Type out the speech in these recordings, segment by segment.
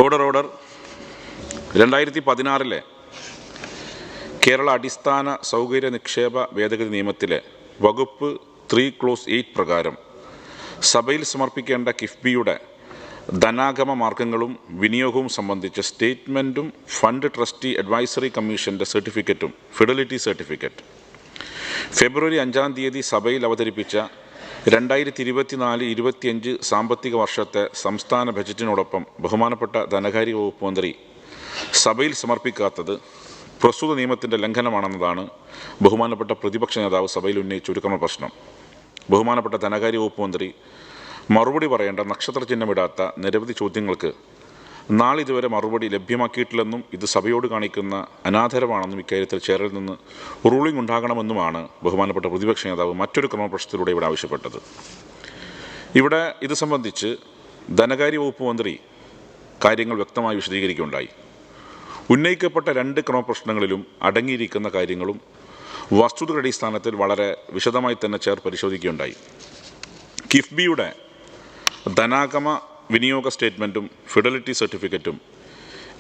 Order 2016 Kerala അടിസ്ഥാന സൗകര്യ നിക്ഷേപ ഭേദഗതി നിയമത്തിലെ വകുപ്പ് 3 ക്ലോസ് 8 പ്രകാരം സഭയിൽ സമർപ്പിക്കേണ്ട കിഫ്ബിയുടെ ധനാഗമ മാർഗങ്ങളും വിനിയോഗവും സംബന്ധിച്ച സ്റ്റേറ്റ്മെൻറ്റും ഫണ്ട് ട്രസ്റ്റി അഡ്വൈസറി കമ്മീഷൻ്റെ സർട്ടിഫിക്കറ്റും ഫിഡലിറ്റി സർട്ടിഫിക്കറ്റ് ഫെബ്രുവരി 5-ാം തീയതി സഭയിൽ അവതരിപ്പിച്ച 2024-25 സാമ്പത്തിക വർഷത്തെ സംസ്ഥാന ബജറ്റിനോടൊപ്പം ബഹുമാനപ്പെട്ട ധനകാര്യ വകുപ്പ് മന്ത്രി സഭയിൽ സമർപ്പിക്കാത്തത് പ്രസ്തുത നിയമത്തിൻ്റെ ലംഘനമാണെന്നതാണ് ബഹുമാനപ്പെട്ട പ്രതിപക്ഷ നേതാവ് സഭയിൽ ഉന്നയിച്ച ഒരു ക്രമപ്രശ്നം. ബഹുമാനപ്പെട്ട ധനകാര്യ വകുപ്പ് മന്ത്രി മറുപടി പറയേണ്ട നക്ഷത്രചിഹ്നമിടാത്ത നിരവധി ചോദ്യങ്ങൾക്ക് നാളിതുവരെ മറുപടി ലഭ്യമാക്കിയിട്ടില്ലെന്നും ഇത് സഭയോട് കാണിക്കുന്ന അനാദരവാണെന്നും ഇക്കാര്യത്തിൽ ചെയറിൽ നിന്ന് റൂളിംഗ് ഉണ്ടാകണമെന്നുമാണ് ബഹുമാനപ്പെട്ട പ്രതിപക്ഷ നേതാവ് മറ്റൊരു ക്രമപ്രശ്നത്തിലൂടെ ഇവിടെ ആവശ്യപ്പെട്ടത്. ഇവിടെ ഇത് സംബന്ധിച്ച് ധനകാര്യ വകുപ്പ് മന്ത്രി കാര്യങ്ങൾ വ്യക്തമായി വിശദീകരിക്കുകയുണ്ടായി. ഉന്നയിക്കപ്പെട്ട 2 ക്രമപ്രശ്നങ്ങളിലും അടങ്ങിയിരിക്കുന്ന കാര്യങ്ങളും വസ്തുതയുടെ അടിസ്ഥാനത്തിൽ വളരെ വിശദമായി തന്നെ ചെയർ പരിശോധിക്കുകയുണ്ടായി. കിഫ്ബിയുടെ ധനാഗമ വിനിയോഗ സ്റ്റേറ്റ്മെൻറ്റും ഫിഡലിറ്റി സർട്ടിഫിക്കറ്റും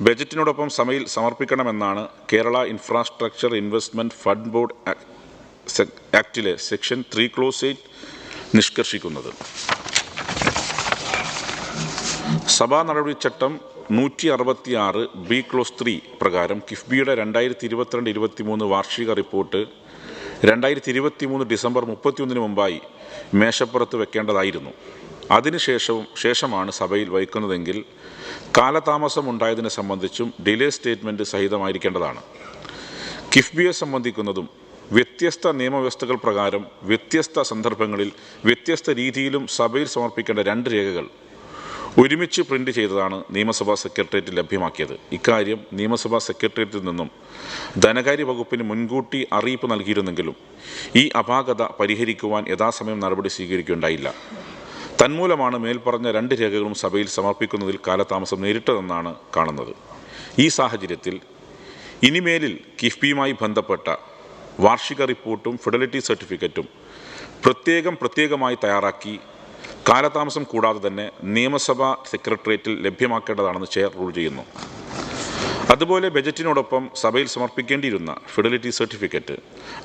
ബജറ്റിനോടൊപ്പം സഭയിൽ സമർപ്പിക്കണമെന്നാണ് Kerala infrastructure investment fund board ആക്ടിലെ സെക്ഷൻ 3 ക്ലോസ് 8 നിഷ്കർഷിക്കുന്നത്. സഭാ നടപടിച്ചട്ടം 166 ബി ക്ലോസ് 3 പ്രകാരം കിഫ്ബിയുടെ 2022-23 വാർഷിക റിപ്പോർട്ട് 2023 ഡിസംബർ 31 മുമ്പായി മേശപ്പുറത്ത് വെക്കേണ്ടതായിരുന്നു. ശേഷമാണ് സഭയിൽ വയ്ക്കുന്നതെങ്കിൽ കാലതാമസം ഉണ്ടായതിനെ സംബന്ധിച്ചും ഡിലേ സ്റ്റേറ്റ്മെൻറ്റ് സഹിതമായിരിക്കേണ്ടതാണ്. കിഫ്ബിയെ സംബന്ധിക്കുന്നതും വ്യത്യസ്ത നിയമവ്യവസ്ഥകൾ പ്രകാരം വ്യത്യസ്ത സന്ദർഭങ്ങളിൽ വ്യത്യസ്ത രീതിയിലും സഭയിൽ സമർപ്പിക്കേണ്ട 2 രേഖകൾ ഒരുമിച്ച് പ്രിൻ്റ് ചെയ്തതാണ് നിയമസഭാ സെക്രട്ടേറിയറ്റ് ലഭ്യമാക്കിയത്. ഇക്കാര്യം നിയമസഭാ സെക്രട്ടേറിയറ്റിൽ നിന്നും ധനകാര്യ വകുപ്പിന് മുൻകൂട്ടി അറിയിപ്പ് നൽകിയിരുന്നെങ്കിലും ഈ അപാകത പരിഹരിക്കുവാൻ യഥാസമയം നടപടി സ്വീകരിക്കുകയുണ്ടായില്ല. തന്മൂലമാണ് മേൽപ്പറഞ്ഞ 2 രേഖകളും സഭയിൽ സമർപ്പിക്കുന്നതിൽ കാലതാമസം നേരിട്ടതെന്നാണ് കാണുന്നത്. ഈ സാഹചര്യത്തിൽ ഇനിമേലിൽ കിഫ്ബിയുമായി ബന്ധപ്പെട്ട വാർഷിക റിപ്പോർട്ടും ഫിഡലിറ്റി സർട്ടിഫിക്കറ്റും പ്രത്യേകമായി തയ്യാറാക്കി കാലതാമസം കൂടാതെ തന്നെ നിയമസഭാ സെക്രട്ടേറിയറ്റിൽ ലഭ്യമാക്കേണ്ടതാണെന്ന് ചെയർ റൂൾ ചെയ്യുന്നു. അതുപോലെ ബജറ്റിനോടൊപ്പം സഭയിൽ സമർപ്പിക്കേണ്ടിയിരുന്ന ഫിഡലിറ്റി സർട്ടിഫിക്കറ്റ്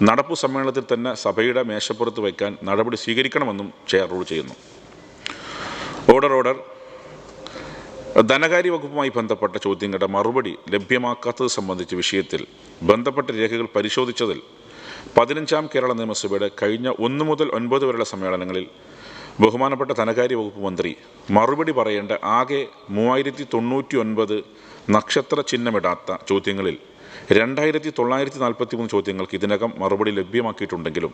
നടപ്പു സമ്മേളനത്തിൽ തന്നെ സഭയുടെ മേശപ്പുറത്ത് വയ്ക്കാൻ നടപടി സ്വീകരിക്കണമെന്നും ചെയർ റൂൾ ചെയ്യുന്നു. ഓർഡർ ധനകാര്യ വകുപ്പുമായി ബന്ധപ്പെട്ട ചോദ്യങ്ങളുടെ മറുപടി ലഭ്യമാക്കാത്തത് സംബന്ധിച്ച വിഷയത്തിൽ ബന്ധപ്പെട്ട രേഖകൾ പരിശോധിച്ചതിൽ 15-ാം കേരള നിയമസഭയുടെ കഴിഞ്ഞ 1 മുതൽ 9 വരെയുള്ള സമ്മേളനങ്ങളിൽ ബഹുമാനപ്പെട്ട ധനകാര്യ വകുപ്പ് മന്ത്രി മറുപടി പറയേണ്ട ആകെ 3099 നക്ഷത്ര ചിഹ്നമിടാത്ത ചോദ്യങ്ങളിൽ 2943 ചോദ്യങ്ങൾക്ക് ഇതിനകം മറുപടി ലഭ്യമാക്കിയിട്ടുണ്ടെങ്കിലും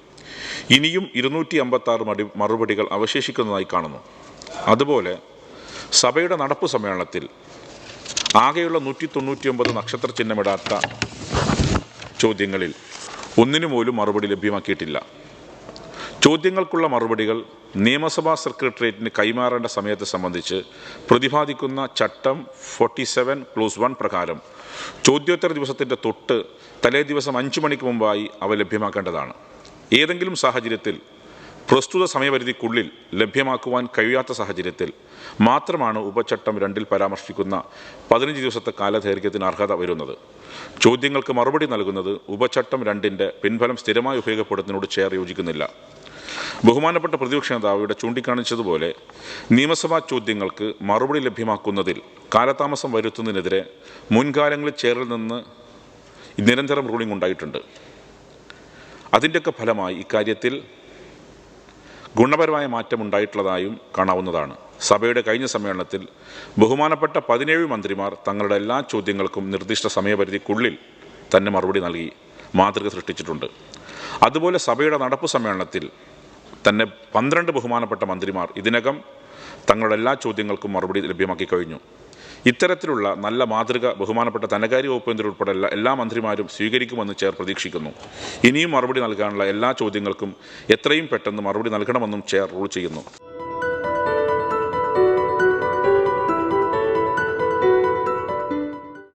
ഇനിയും 256 മറുപടികൾ അവശേഷിക്കുന്നതായി കാണുന്നു. അതുപോലെ സഭയുടെ നടപ്പു സമ്മേളനത്തിൽ ആകെയുള്ള 199 നക്ഷത്ര ചിഹ്നമിടാത്ത ചോദ്യങ്ങളിൽ ഒന്നിനു പോലും മറുപടി ലഭ്യമാക്കിയിട്ടില്ല. ചോദ്യങ്ങൾക്കുള്ള മറുപടികൾ നിയമസഭാ സെക്രട്ടേറിയറ്റിന് കൈമാറേണ്ട സമയത്തെ സംബന്ധിച്ച് പ്രതിപാദിക്കുന്ന ചട്ടം 47 ക്ലോസ് 1 പ്രകാരം ചോദ്യോത്തര ദിവസത്തിൻ്റെ തൊട്ട് തലേ ദിവസം 5 മണിക്ക് മുമ്പായി അവ ലഭ്യമാക്കേണ്ടതാണ്. ഏതെങ്കിലും സാഹചര്യത്തിൽ പ്രസ്തുത സമയപരിധിക്കുള്ളിൽ ലഭ്യമാക്കുവാൻ കഴിയാത്ത സാഹചര്യത്തിൽ മാത്രമാണ് ഉപചട്ടം 2-ൽ പരാമർശിക്കുന്ന 15 ദിവസത്തെ കാലദൈർഘ്യത്തിന് അർഹത വരുന്നത്. ചോദ്യങ്ങൾക്ക് മറുപടി നൽകുന്നത് ഉപചട്ടം 2-ൻ്റെ പിൻഫലം സ്ഥിരമായി ഉപയോഗപ്പെടുത്തുന്നതിനോട് ചെയർ യോജിക്കുന്നില്ല. ബഹുമാനപ്പെട്ട പ്രതിപക്ഷ നേതാവ് ഇവിടെ ചൂണ്ടിക്കാണിച്ചതുപോലെ നിയമസഭാ ചോദ്യങ്ങൾക്ക് മറുപടി ലഭ്യമാക്കുന്നതിൽ കാലതാമസം വരുത്തുന്നതിനെതിരെ മുൻകാലങ്ങളിൽ ചെയറിൽ നിന്ന് നിരന്തരം റൂളിംഗ് ഉണ്ടായിട്ടുണ്ട്. അതിൻ്റെയൊക്കെ ഫലമായി ഇക്കാര്യത്തിൽ ഗുണപരമായ മാറ്റം ഉണ്ടായിട്ടുള്ളതായും കാണാവുന്നതാണ്. സഭയുടെ കഴിഞ്ഞ സമ്മേളനത്തിൽ ബഹുമാനപ്പെട്ട 17 മന്ത്രിമാർ തങ്ങളുടെ എല്ലാ ചോദ്യങ്ങൾക്കും നിർദ്ദിഷ്ട സമയപരിധിക്കുള്ളിൽ തന്നെ മറുപടി നൽകി മാതൃക സൃഷ്ടിച്ചിട്ടുണ്ട്. അതുപോലെ സഭയുടെ നടപ്പു സമ്മേളനത്തിൽ തന്നെ 12 ബഹുമാനപ്പെട്ട മന്ത്രിമാർ ഇതിനകം തങ്ങളുടെ എല്ലാ ചോദ്യങ്ങൾക്കും മറുപടി ലഭ്യമാക്കി കഴിഞ്ഞു. ഇത്തരത്തിലുള്ള നല്ല മാതൃക ബഹുമാനപ്പെട്ട ധനകാര്യ വകുപ്പ് മന്ത്രി ഉൾപ്പെടെ എല്ലാ മന്ത്രിമാരും സ്വീകരിക്കുമെന്ന് ചെയർ പ്രതീക്ഷിക്കുന്നു. ഇനിയും മറുപടി നൽകാനുള്ള എല്ലാ ചോദ്യങ്ങൾക്കും എത്രയും പെട്ടെന്ന് മറുപടി നൽകണമെന്നും ചെയർ റൂൾ ചെയ്യുന്നു.